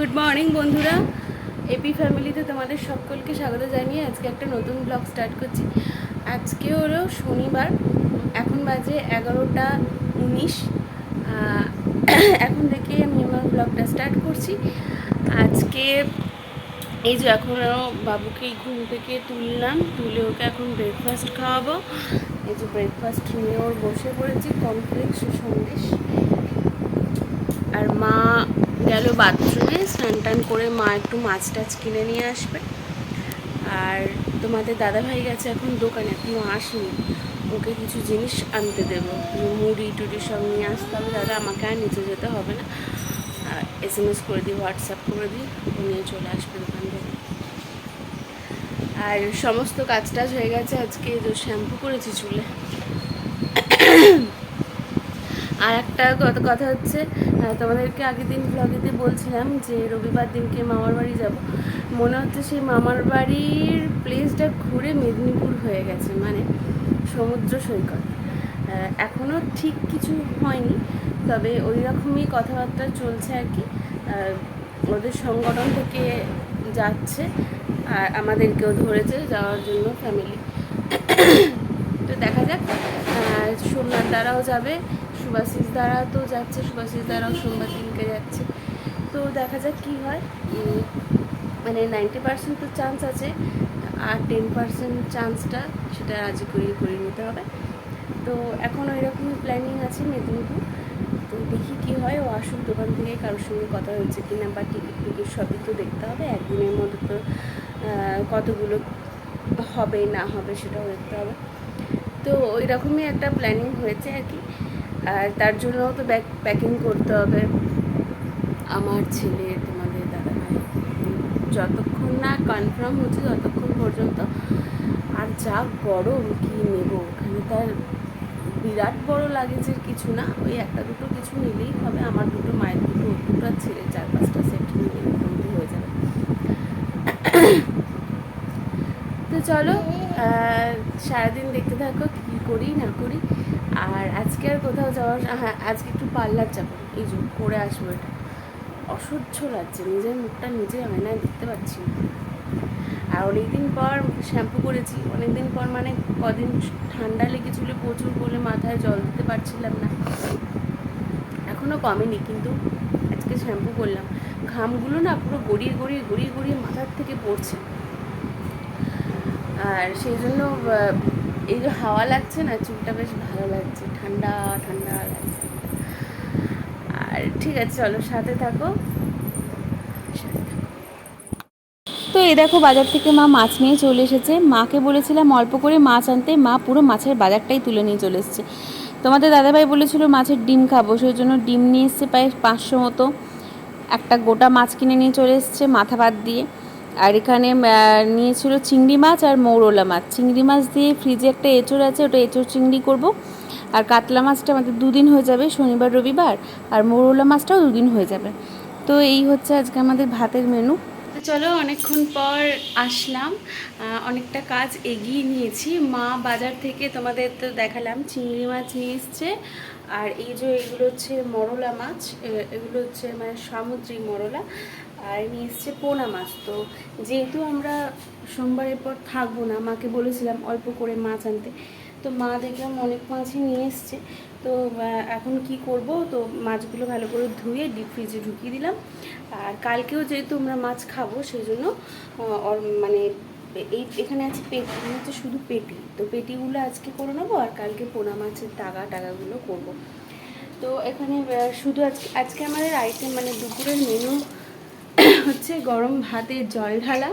Good morning বন্ধুরা, AP ফ্যামিলিতে তোমাদের সকলকে স্বাগত জানিয়ে আজকে একটা নতুন ব্লগ স্টার্ট করছি। আজকে হলো শনিবার, এখন বাজে 11টা 19। এখন থেকে আমি আমার ব্লগটা স্টার্ট করছি। আজকে এই যে এখনও বাবুকে ঘুম থেকে তুলে ওকে এখন ব্রেকফাস্ট খাওয়াবো। এই যে ব্রেকফাস্ট নিয়ে ওর বসে পড়েছি, কমপ্লেক্স সন্দেশ। আর মা গেল বাথরুমে, স্নান টান করে মা একটু মাছ টাছ কিনে নিয়ে আসবে। আর তোমাদের দাদাভাই গেছে এখন দোকানে, এখনও আসেনি, ওকে কিছু জিনিস আনতে দেবো, মুড়ি টুড়ি সব নিয়ে আসতে হবে। দাদা আমাকে আর নিচে যেতে হবে না, SMS করে দিই, হোয়াটসঅ্যাপ করে দিই, ও নিয়ে চলে আসবে দোকান থেকে। আর সমস্ত কাজ টাজ হয়ে গেছে। আজকে তো শ্যাম্পু করেছি চুলে। আর একটা কথা হচ্ছে, তোমাদেরকে আগের দিন ব্লগেতে বলছিলাম যে রবিবার দিনকে মামার বাড়ি যাব। মনে হচ্ছে সেই মামার বাড়ির প্লেসটা ঘুরে মেদিনীপুর হয়ে গেছে, মানে সমুদ্র সৈকত। এখনও ঠিক কিছু হয়নি, তবে ওই রকমই কথাবার্তা চলছে আর কি। ওদের সংগঠন থেকে যাচ্ছে আর আমাদেরকেও ধরেছে যাওয়ার জন্য ফ্যামিলি। তো দেখা যাক, সোমনাথ দ্বারাও যাবে, সুভাষিস দ্বারা তো যাচ্ছে, সুভাষিস দ্বারাও সোমবার দিনকে যাচ্ছে। তো দেখা যাক কী হয়। মানে 90% তো চান্স আছে, আর 10% চান্সটা সেটা রাজি করে নিতে হবে। তো এখন ওই রকমই প্ল্যানিং আছে মেদিনীপুর। তো দেখি কী হয়, ও আসুক দোকান থেকে, কারোর সঙ্গে কথা হয়েছে কি না, বা টিকিট সবই তো দেখতে হবে। একদিনের মধ্যে তো কতগুলো হবে না হবে সেটাও দেখতে হবে। তো ওই রকমই একটা প্ল্যানিং হয়েছে আর কি। আর তার জন্য তো প্যাকিং করতে হবে আমার ছেলে, তোমাদের দাদাভাই, যতক্ষণ না কনফার্ম হচ্ছে ততক্ষণ পর্যন্ত। আর যা গরম, কি নেব ওখানে, তার বিরাট বড় লাগেজের কিছু না, ওই একটা দুটো কিছু নিলেই হবে। আমার দুটো, মায়ের দুটো, দুটো আর ছেলে 4-5টা সেট নিলে মোটামুটি হয়ে যাবে। তো চলো সারাদিন দেখতে থাকো কী করি না করি। আর আজকে আর কোথাও যাওয়ার, হ্যাঁ আজকে একটু পার্লার যাবো, এই যে করে আসবো। এটা অসহ্য লাগছে, নিজের মুখটা নিজে আয়নায় দেখতে পাচ্ছি না। আর অনেকদিন পর শ্যাম্পু করেছি, অনেকদিন পর মানে কদিন ঠান্ডা লেগেছিল প্রচুর বলে মাথায় জল দিতে পারছিলাম না, এখনও কমেনি, কিন্তু আজকে শ্যাম্পু করলাম। ঘামগুলো না পুরো গড়িয়ে মাথার থেকে পড়ছে। আর সেই জন্য এই যে হাওয়া লাগছে না, চুলটা বেশ ভালো লাগছে, ঠান্ডা ঠান্ডা লাগছে। আর ঠিক আছে, চলো সাথে থাকো। তো এই দেখো, বাজার থেকে মা মাছ নিয়ে চলে এসেছে। মাকে বলেছিলাম অল্প করে মাছ আনতে, মা পুরো মাছের বাজারটাই তুলে নিয়ে চলে এসেছে। তোমাদের দাদাভাই বলেছিল মাছের ডিম খাবো, সেই জন্য ডিম নিয়ে এসছে প্রায় 500 মতো। একটা গোটা মাছ কিনে নিয়ে চলে এসছে মাথা বাদ দিয়ে। আর এখানে নিয়েছিল চিংড়ি মাছ আর মৌরলা মাছ। চিংড়ি মাছ দিয়ে ফ্রিজে একটা এঁচোড় আছে, ওটা এঁচোড় চিংড়ি করব। আর কাতলা মাছটা আমাদের 2 দিন হয়ে যাবে, শনিবার রবিবার। আর মৌরলা মাছটাও 2 দিন হয়ে যাবে। তো এই হচ্ছে আজকে আমাদের ভাতের মেনু। তো চলো, অনেকক্ষণ পর আসলাম, অনেকটা কাজ এগিয়ে নিয়েছি। মা বাজার থেকে তোমাদের তো দেখালাম চিংড়ি মাছ নিয়ে এসছে। আর এই যে এগুলো হচ্ছে মরলা মাছ, এগুলো হচ্ছে মানে সামুদ্রিক মরলা। আর নিয়ে এসছে পোনা মাছ। তো যেহেতু আমরা সোমবারের পর থাকবো না, মাকে বলেছিলাম অল্প করে মাছ আনতে, তো মা দেখলাম অনেক মাছই নিয়ে এসছে। তো এখন কি করব, তো মাছগুলো ভালো করে ধুয়ে ডিপ ফ্রিজে ঢুকিয়ে দিলাম। আর কালকেও যেহেতু আমরা মাছ খাবো, সেই জন্য মানে এখানে আছে পেটি, হচ্ছে শুধু পেটি, তো পেটিগুলো আজকে করে নেবো, আর কালকে পোনা মাছের টাগাগুলো করব। তো এখানে শুধু আজকে আমাদের আইটেম মানে দুপুরের মেনু হচ্ছে গরম ভাতে জল ঢালা,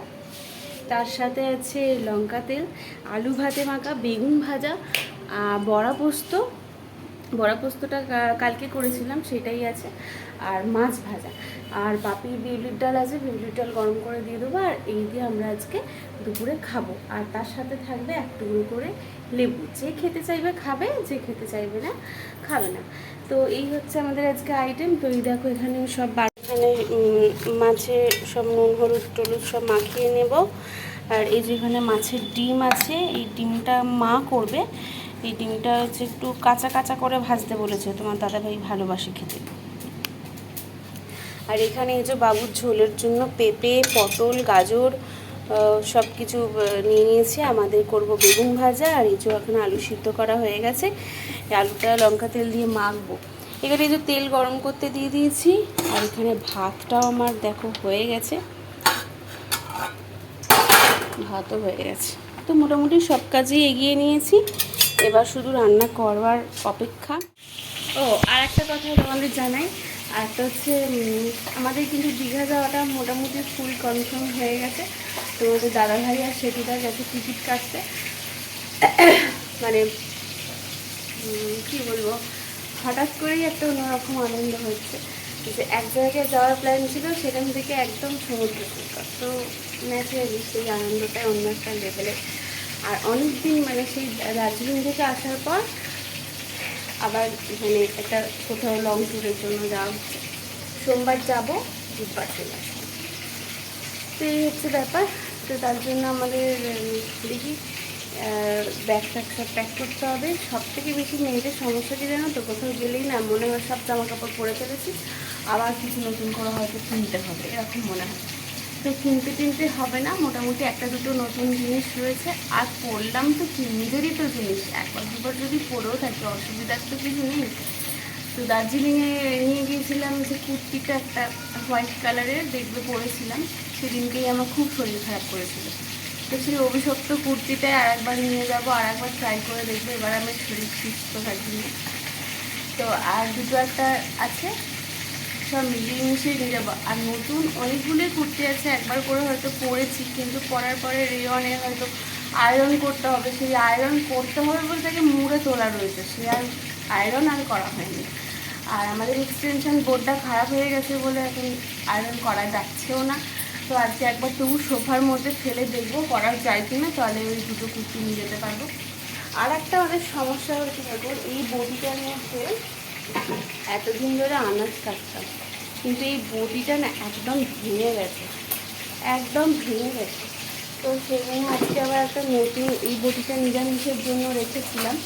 তার সাথে আছে লঙ্কা তেল, আলু ভাতে মাখা, বেগুন ভাজা, বড়া পোস্তটা কালকে করেছিলাম সেটাই আছে, আর মাছ ভাজা। আর বাপির বিউলির ডাল আছে, বিউলির ডাল গরম করে দিয়ে দেবো। আর এই দিয়ে আমরা আজকে দুপুরে খাবো। আর তার সাথে থাকবে এক টুকরো করে লেবু, যে খেতে চাইবে খাবে, যে খেতে চাইবে না খাবে না। তো এই হচ্ছে আমাদের আজকে আইটেম। তো এই দেখো এখানে সব এখানে মাছে সব নুন হলুদ টলুদ সব মাখিয়ে নেব। আর এই যে এখানে মাছের ডিম আছে, এই ডিমটা মা করবে। এই ডিমটা হচ্ছে একটু কাঁচা কাঁচা করে ভাজতে বলেছে, তোমার দাদাভাই ভালোবাসে খেতে। আর এখানে এই যে বাবুর ঝোলের জন্য পেঁপে, পটল, গাজর সব কিছু নিয়ে নিয়েছি। আমাদের করব বেগুন ভাজা, আর এই যে এখন আলু সিদ্ধ করা হয়ে গেছে। আলুটা লঙ্কা তেল দিয়ে মাখবো। এখানে এই যে তেল গরম করতে দিয়ে দিয়েছি, আর এখানে ভাতটাও আমার দেখো হয়ে গেছে, ভাতও হয়ে গেছে। তো মোটামুটি সব কাজই এগিয়ে নিয়েছি, এবার শুধু রান্না করবার অপেক্ষা। ও আর একটা কথা তোমাদের জানাই, আর একটা হচ্ছে আমাদের কিন্তু দীঘা যাওয়াটা মোটামুটি ফুল কনফার্ম হয়ে গেছে। তোমাদের দাদাভাই আর সেতুদা গেছে টিকিট কাটতে। মানে কী বলবো, হঠাৎ করেই একটা অন্যরকম আনন্দ হচ্ছে যে এক জায়গায় যাওয়ার প্ল্যান ছিল, সেখান থেকে একদম সমুদ্র সৈকত। তো ন্যাচারালি সেই আনন্দটাই অন্য একটা লেভেলে। আর অনেক দিন মানে সেই দার্জিলিং থেকে আসার পর আবার মানে একটা কোথাও লং ট্যুরের জন্য যাওয়া হচ্ছে। সোমবার যাবো, বুধবার চলে আসবো। তো এই হচ্ছে ব্যাপার। তো তার জন্য আমাদের দেখি ব্যাগ ট্যাগ সব প্যাক করতে হবে। সব থেকে বেশি মেয়েদের সমস্যা কি জানো তো, কোথাও গেলেই না মনে হয় সব জামা কাপড় পরে ফেলেছি, আবার কিছু নতুন করে হয়তো কিনতে হবে, এরকম মনে হয়। তো কিনতে হবে না, মোটামুটি একটা দুটো নতুন জিনিস রয়েছে। আর পরলাম তো কি, নিজেরই তো জিনিস, একবার দুবার যদি পরেও থাকে অসুবিধার তো কিছু নেই। তো দার্জিলিংয়ে নিয়ে গিয়েছিলাম যে কুর্তিটা, একটা হোয়াইট কালারের দেখবে পরেছিলাম, সেদিনকেই আমার খুব শরীর খারাপ করেছিল। তো সেই অভিশপ্ত কুর্তিটাই আর একবার নিয়ে যাবো, আর একবার ট্রাই করে দেখবো এবার আমার শরীর সুস্থ থাকি না। তো আর দুটো একটা আছে, সব মিলিয়ে মিশিয়ে নিয়ে যাবো। আর নতুন অনেকগুলোই কুর্তি আছে, একবার করে হয়তো পরেছি, কিন্তু পরার পরে রেয়নে হয়তো আয়রন করতে হবে। সেই আয়রন করতে হবে বলতে তাকে মুড়ে তোলা রয়েছে, সে আর আয়রন আর করা হয়নি। আর আমাদের এক্সটেনশন বোর্ডটা খারাপ হয়ে গেছে বলে এখন আয়রন করা যাচ্ছেও না। তো আজকে একবার তবু সোফার মধ্যে ফেলে দেখবো করা যায় কি না, তাহলে ওই দুটো কুর্তি নিয়ে যেতে পারবো। আর একটা আমাদের সমস্যা হচ্ছে দেখো, এই বডিটার মধ্যে এতদিন ধরে আনাজ কাটতাম, কিন্তু এই বডিটা না একদম ভেঙে গেছে, একদম ভেঙে গেছে। তো সেখানে আজকে আবার একটা নতুন, এই বডিটা নিরামিষের জন্য রেখেছিলাম,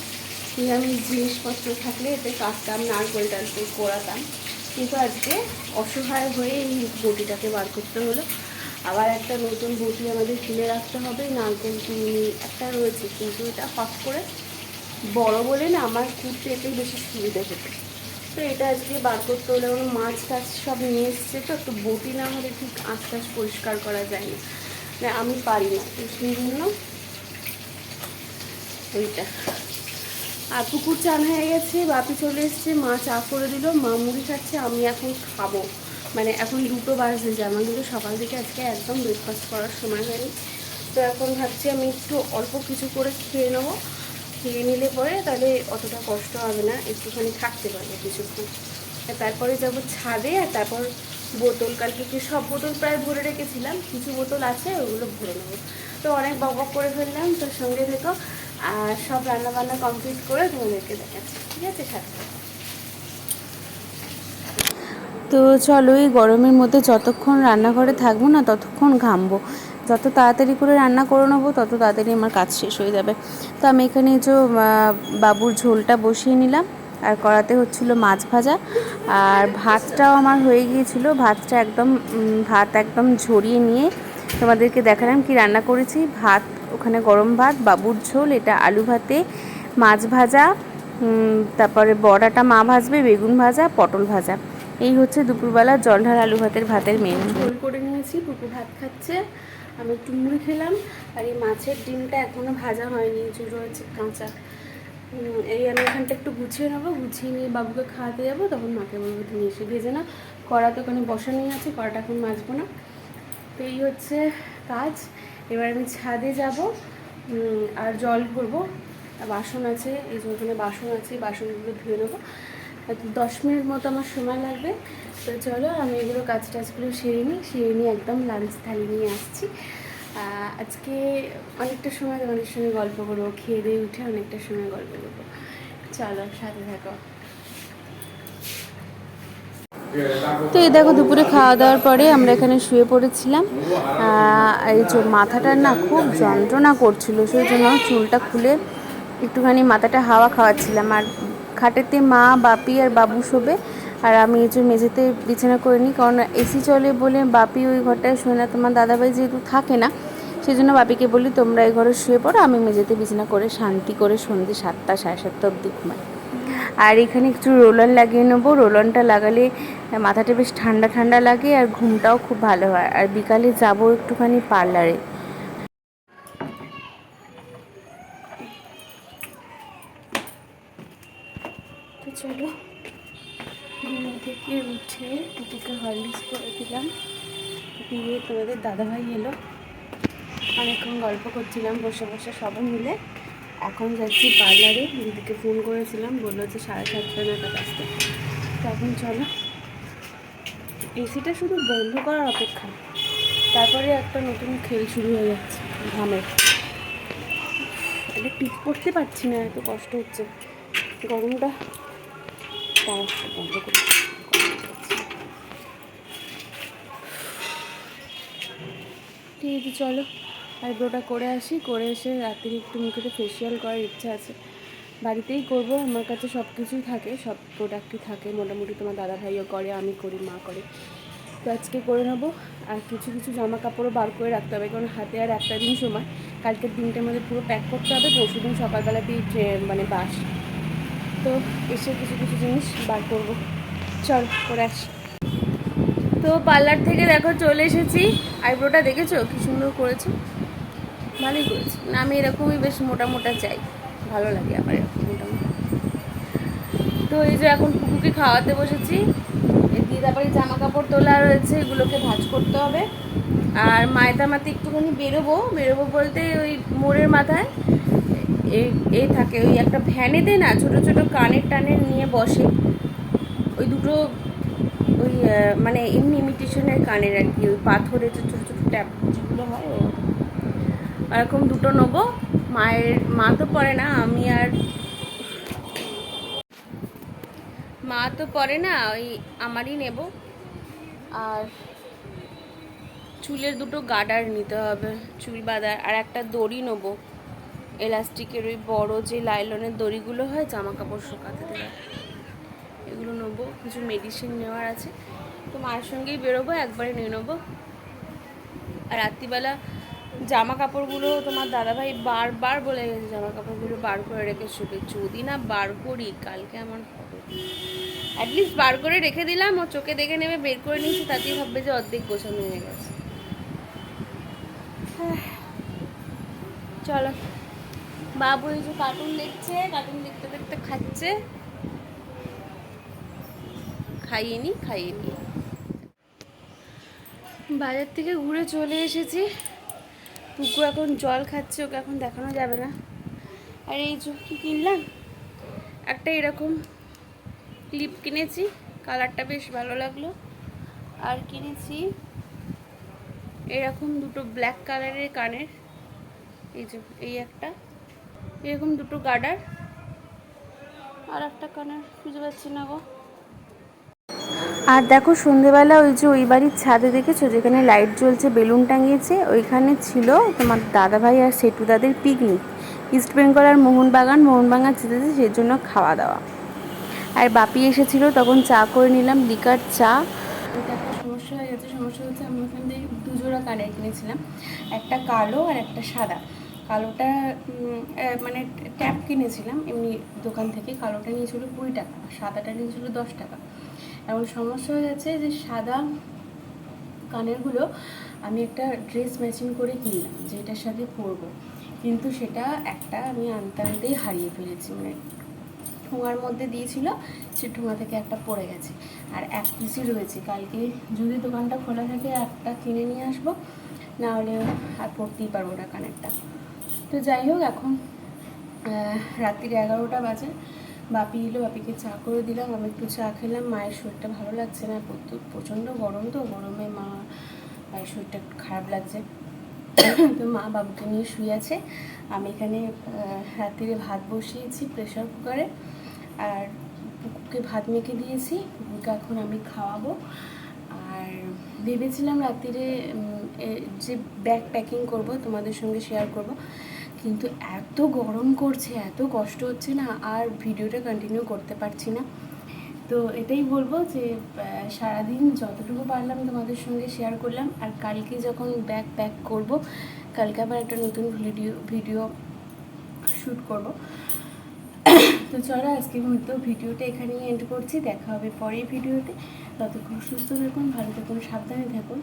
নিরামিষ জিনিসপত্র থাকলে এতে কাটতাম, নারকেল টালকেল কোড়াতাম। কিন্তু আজকে অসহায় হয়ে এই বটিটাকে বার করতে হলো। আবার একটা নতুন বটি আমাদের কিনে রাখতে হবে। নারকেল একটা রয়েছে, কিন্তু এটা হট করে বড় বলে না আমার কুটতে এতেই বেশি সুবিধা হতো। তো এটা আজকে বার করতে হলে ওর মাছ টাছ সব নিয়ে এসছে, তো একটু বটি না হলে ঠিক আস্তে আস্তে পরিষ্কার করা যায় না, মানে আমি পারি না। তো সেই জন্য ওইটা। আর পুকুর চান হয়ে গেছে, বাপি চলে এসছে, মা চা করে দিল, মা মুড়ি খাচ্ছে, আমি এখন খাবো। মানে এখন 2টো বাজে যে, আমার কিন্তু সকাল থেকে আজকে একদম ব্রেকফাস্ট করার সময় হয়নি। তো এখন ভাবছি আমি একটু অল্প কিছু করে খেয়ে নেবো, খেয়ে নিলে পরে তাহলে অতটা কষ্ট হবে না, একটুখানি থাকতে পারবো কিছুক্ষণ। তারপরে যাব ছাদে, আর তারপর বোতল, কালকে সব বোতল প্রায় ভরে রেখেছিলাম, কিছু বোতল আছে ওগুলো ভরে নেবো। তো অনেক বক করে ফেললাম, তোর সঙ্গে থেকো। আর সব রান্নাবান্না কমপ্লিট করে তোমাদেরকে দেখাচ্ছি, ঠিক আছে সাথে। তো চলো, এই গরমের মধ্যে যতক্ষণ রান্নাঘরে থাকবো না ততক্ষণ ঘামবো। যত তাড়াতাড়ি করে রান্না করে নেবো তত তাড়াতাড়ি আমার কাজ শেষ হয়ে যাবে। তো আমি এখানে যে বাবুর ঝোলটা বসিয়ে নিলাম, আর কড়াতে হচ্ছিলো মাছ ভাজা, আর ভাতটাও আমার হয়ে গিয়েছিলো। ভাত একদম ঝরিয়ে নিয়ে তোমাদেরকে দেখালাম কি রান্না করেছি। ভাত ওখানে গরম ভাত, বাবুর ঝোল, এটা আলু ভাতে, মাছ ভাজা, তারপরে বড়াটা মা ভাজবে, বেগুন ভাজা, পটল ভাজা। এই হচ্ছে দুপুরবেলা জলঢাল আলু ভাতের মেনু। ঝোল করে নিয়েছি, পুকু ভাত খাচ্ছে, আমি একটু মুড়ি খেলাম। আর এই মাছের ডিমটা এখনও ভাজা হয়নি, চুড়ো হচ্ছে কাঁচা। এই আমি এখানটা একটু গুছিয়ে নেবো, গুছিয়ে নিয়ে বাবুকে খাওয়াতে যাবো, তখন মাকে বলবো তুমি এসে ভেজে না। কড়া তো ওখানে বসানোই আছে, কড়াটা এখন মাজবো না। তো এই হচ্ছে কাজ। এবার আমি ছাদে যাব, আর জল ভরবো, বাসন আছে, এই যে ওখানে বাসন আছে, বাসনগুলো ধুয়ে নেবো। 10 মিনিট মতো আমার সময় লাগবে। তো চলো আমি এগুলো কাজগুলো সেরে নিই, একদম লাঞ্চ থালি নিয়ে আসছি। আজকে অনেকটা সময় তোমাদের সঙ্গে গল্প করবো, খেয়ে দিয়ে উঠে অনেকটা সময় গল্প করবো। চলো সাথে থাকো। তো এই দেখো, দুপুরে খাওয়া দাওয়ার পরে আমরা এখানে শুয়ে পড়েছিলাম। এই যে মাথাটা না খুব যন্ত্রণা করছিল, সেই জন্য চুলটা খুলে একটুখানি মাথাটা হাওয়া খাওয়াচ্ছিলাম। আর খাটেতে মা, বাপি আর বাবু শোবে, আর আমি এই যে মেঝেতে বিছানা করে নিই, কারণ এসি চলে বলে বাপি ওই ঘরটায় শোয় না। তোমার দাদাভাই যেহেতু থাকে না, সেই জন্য বাপিকে বলি তোমরা এই ঘরে শুয়ে পড়ো, আমি মেঝেতে বিছানা করে শান্তি করে সন্ধ্যে 7টা 7:30 অবধি ঘুমাই। আর এখানে একটু রোলন লাগিয়ে নেবো। রোলনটা লাগালে মাথাটা বেশ ঠান্ডা ঠান্ডা লাগে আর ঘুমটাও খুব ভালো হয়। আর বিকালে যাবো একটুখানি পার্লারে। তো চলো, ঘুম থেকে উঠে দিদিকে হরলিক্স করে দিলাম, দিয়ে তোমাদের দাদাভাই এলো। অনেকক্ষণ গল্প করছিলাম বসে বসে সবাই মিলে। এখন যাচ্ছি পার্লারে, দিদিকে ফোন করেছিলাম, বললো যে 7:30 নাগাদ আসতে। তখন চলো, এসিটা শুধু বন্ধ করার অপেক্ষা, তারপরে একটা নতুন খেল শুরু হয়ে যাচ্ছে ঘামের। এটা টিপ করতে পারছি না, এত কষ্ট হচ্ছে গরমটা। তাও বন্ধ করে ঠিক আছে। চলো আইব্রোটা করে আসি, করে এসে রাত্রি একটু মুখেতে ফেসিয়াল করার ইচ্ছা আছে। বাড়িতেই করব, আমার কাছে সব কিছুই থাকে, সব প্রোডাক্টই থাকে মোটামুটি। তোমার দাদা ভাইও করে, আমি করি, মা করে। তো আজকে করে নেবো। আর কিছু কিছু জামা কাপড়ও বার করে রাখতে হবে, কারণ হাতে আর একটা দিন সময়। কালকের দিনটার মধ্যে পুরো প্যাক করতে হবে, পরশু দিন সকালবেলাতেই মানে বাস। তো এসে কিছু কিছু জিনিস বার করবো। চল করে আসি। তো পার্লার থেকে দেখো চলে এসেছি। আইব্রোটা দেখেছো কি সুন্দর করেছে, ভালোই করেছে। না আমি এরকমই বেশ মোটা মোটা চাই, ভালো লাগে আমার এরকম মোটা মোটা। তো এই যে এখন কুকুকে খাওয়াতে বসেছি। দিয়ে তারপরে জামা কাপড় তোলা রয়েছে, এগুলোকে ভাঁজ করতে হবে। আর মাইদামাতে একটুখানি বেরোবো বলতে ওই মোড়ের মাথায় এই থাকে, ওই একটা ভ্যানেতে না ছোট ছোট কানের টানের নিয়ে বসে, ওই দুটো ওই মানে এমনি ইমিটেশনের কানের আর কি, ওই পাথরের যে ছোটো ছোটো ট্যাপ যেগুলো হয় এরকম দুটো নেবো। মা তো পরে না, আমি আর মা তো পরে না, ওই আমারই নেব। আর চুলের দুটো গার্ডার নিতে হবে, চুল বাঁধার। আর একটা দড়ি নেবো, এলাস্টিকের ওই বড় যে লাইলনের দড়িগুলো হয় জামা কাপড় শুকাতে দেওয়া, এগুলো নেবো। কিছু মেডিসিন নেওয়ার আছে, তো মায়ের সঙ্গেই বেরোবো, একবারে নিয়ে নেবো। আর রাত্রিবেলা জামা কাপড়গুলো তোমার দাদাভাই বারবার বলে গেছে জামা কাপড়গুলো বার করে রেখে শুবে। যদি না বার করি কালকে আমার হবে। অ্যাটলিস্ট বার করে রেখে দিলাম, ও চোখে দেখে নেবে, বের করে নিয়েছি, তাতেই ভাববে যে অর্ধেক গোছানো হয়ে গেছে। চলো, বাবু এই যে কার্টুন দেখছে, কার্টুন দেখতে দেখতে খাচ্ছে। খাইয়ে নি বাজার থেকে ঘুরে চলে এসেছি। পুকু এখন জল খাচ্ছে, ওকে এখন দেখানো যাবে না। আর এই যে কী কিনলাম, একটা এরকম ক্লিপ কিনেছি, কালারটা বেশ ভালো লাগলো। আর কিনেছি এরকম দুটো ব্ল্যাক কালারের কানের, এই যে এই একটা, এরকম দুটো গার্ডার। আর একটা কানের খুঁজে পাচ্ছি না গো। আর দেখো সন্ধেবেলা ওই যে ওই বাড়ির ছাদে দেখেছো যেখানে লাইট জ্বলছে, বেলুন টাঙিয়েছে, ওইখানে ছিল তোমার দাদাভাই আর সেটু দাদের পিকনিক। ইস্ট বেঙ্গল আর মোহনবাগান জিতেছে, সেই জন্য খাওয়া দাওয়া। আর বাপি এসেছিলো, তখন চা করে নিলাম, লিকার চা। এটা একটা সমস্যা হয়ে গেছে, সমস্যা হচ্ছে আমি ওখান থেকে দুজোড়া কানের কিনেছিলাম, একটা কালো আর একটা সাদা। কালোটা মানে ট্যাপ কিনেছিলাম এমনি দোকান থেকে, কালোটা নিয়েছিল 20 টাকা, সাদাটা নিয়েছিল 10 টাকা। এমন সমস্যা হয়ে গেছে যে সাদা কানেরগুলো আমি একটা ড্রেস ম্যাচিং করে কিনলাম যে এটার সাথে পরবো, কিন্তু সেটা একটা আমি আনতেই হারিয়ে ফেলেছি। মানে ঠোঙার মধ্যে দিয়েছিল, সে ঠোঙা থেকে একটা পড়ে গেছে। আর এক পিসই রয়েছে, কালকে যদি দোকানটা খোলা থাকে একটা কিনে নিয়ে আসবো, না হলে আর পরতেই পারবো না কানেরটা। তো যাই হোক, এখন রাত্রির 11টা বাজে। বাপি এলো, বাপিকে চা করে দিলাম, আমি একটু চা খেলাম। মায়ের শরীরটা ভালো লাগছে না, প্রচণ্ড গরম, তো গরমে মায়ের শরীরটা একটু খারাপ লাগছে। তো মা বাবুকে নিয়ে শুয়ে আছে। আমি এখানে রাত্রিরে ভাত বসিয়েছি প্রেশার কুকারে, আর পুকুকে ভাত মেখে দিয়েছি, পুকুকে এখন আমি খাওয়াবো। আর ভেবেছিলাম রাত্রিরে যে ব্যাগ প্যাকিং করব, তোমাদের সঙ্গে শেয়ার করব, কিন্তু এত গরম করছে, এত কষ্ট হচ্ছে না, আর ভিডিওটা কন্টিনিউ করতে পারছি না। তো এটাই বলবো যে সারাদিন যতটুকু পারলাম তোমাদের সঙ্গে শেয়ার করলাম। আর কালকে যখন ব্যাক করব, কালকে আবার একটা নতুন ভিডিও শ্যুট করব। তো চলো আজকে মুহূর্তে ভিডিওটা এখানেই এন্ড করছি। দেখা হবে পরের ভিডিওতে। ততক্ষণ সুস্থ থাকুন, ভালো থাকুন, সাবধানে থাকুন।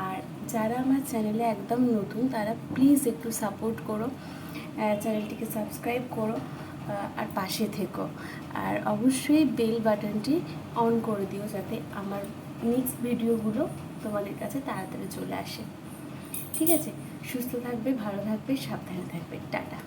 আর যারা আমার চ্যানেলে একদম নতুন তারা প্লিজ একটু সাপোর্ট করো, চ্যানেলটিকে সাবস্ক্রাইব করো আর পাশে থেকো। আর অবশ্যই বেল বাটনটি অন করে দিও যাতে আমার নেক্সট ভিডিওগুলো তোমাদের কাছে তাড়াতাড়ি চলে আসে। ঠিক আছে? সুস্থ থাকবে, ভালো থাকবে, সাবধানে থাকবে। টাটা।